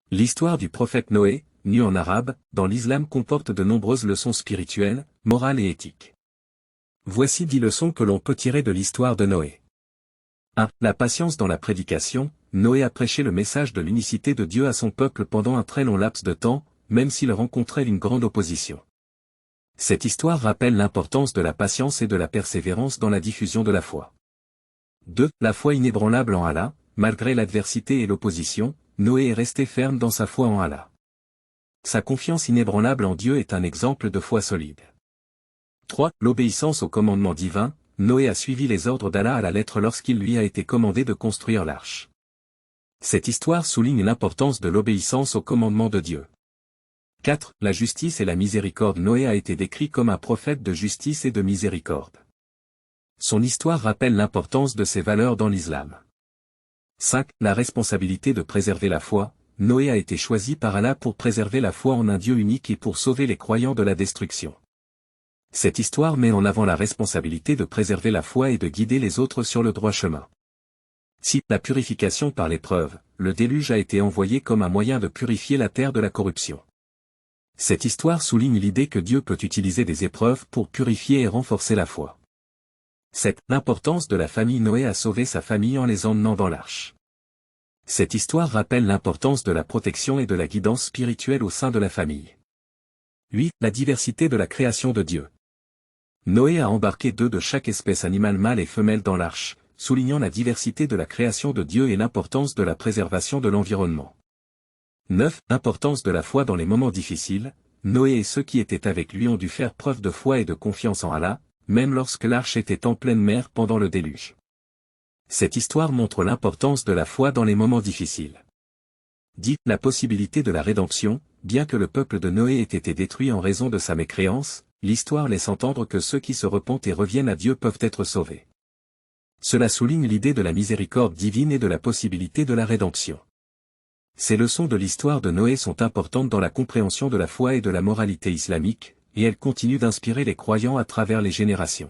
L'histoire du prophète Noé, nu en arabe, dans l'islam comporte de nombreuses leçons spirituelles, morales et éthiques. Voici 10 leçons que l'on peut tirer de l'histoire de Noé. 1. La patience dans la prédication. Noé a prêché le message de l'unicité de Dieu à son peuple pendant un très long laps de temps, même s'il rencontrait une grande opposition. Cette histoire rappelle l'importance de la patience et de la persévérance dans la diffusion de la foi. 2. La foi inébranlable en Allah. Malgré l'adversité et l'opposition, Noé est resté ferme dans sa foi en Allah. Sa confiance inébranlable en Dieu est un exemple de foi solide. 3. L'obéissance aux commandements divins. Noé a suivi les ordres d'Allah à la lettre lorsqu'il lui a été commandé de construire l'arche. Cette histoire souligne l'importance de l'obéissance aux commandements de Dieu. 4. La justice et la miséricorde. Noé a été décrit comme un prophète de justice et de miséricorde. Son histoire rappelle l'importance de ces valeurs dans l'islam. 5. La responsabilité de préserver la foi. Noé a été choisi par Allah pour préserver la foi en un Dieu unique et pour sauver les croyants de la destruction. Cette histoire met en avant la responsabilité de préserver la foi et de guider les autres sur le droit chemin. 6. La purification par l'épreuve. Le déluge a été envoyé comme un moyen de purifier la terre de la corruption. Cette histoire souligne l'idée que Dieu peut utiliser des épreuves pour purifier et renforcer la foi. 7. L'importance de la famille. Noé a sauvé sa famille en les emmenant dans l'arche. Cette histoire rappelle l'importance de la protection et de la guidance spirituelle au sein de la famille. 8. La diversité de la création de Dieu. Noé a embarqué 2 de chaque espèce animale mâle et femelle dans l'arche, soulignant la diversité de la création de Dieu et l'importance de la préservation de l'environnement. 9. L'importance de la foi dans les moments difficiles. Noé et ceux qui étaient avec lui ont dû faire preuve de foi et de confiance en Allah, même lorsque l'arche était en pleine mer pendant le déluge. Cette histoire montre l'importance de la foi dans les moments difficiles. 10. La possibilité de la rédemption. Bien que le peuple de Noé ait été détruit en raison de sa mécréance, l'histoire laisse entendre que ceux qui se repentent et reviennent à Dieu peuvent être sauvés. Cela souligne l'idée de la miséricorde divine et de la possibilité de la rédemption. Ces leçons de l'histoire de Noé sont importantes dans la compréhension de la foi et de la moralité islamique, et elles continuent d'inspirer les croyants à travers les générations.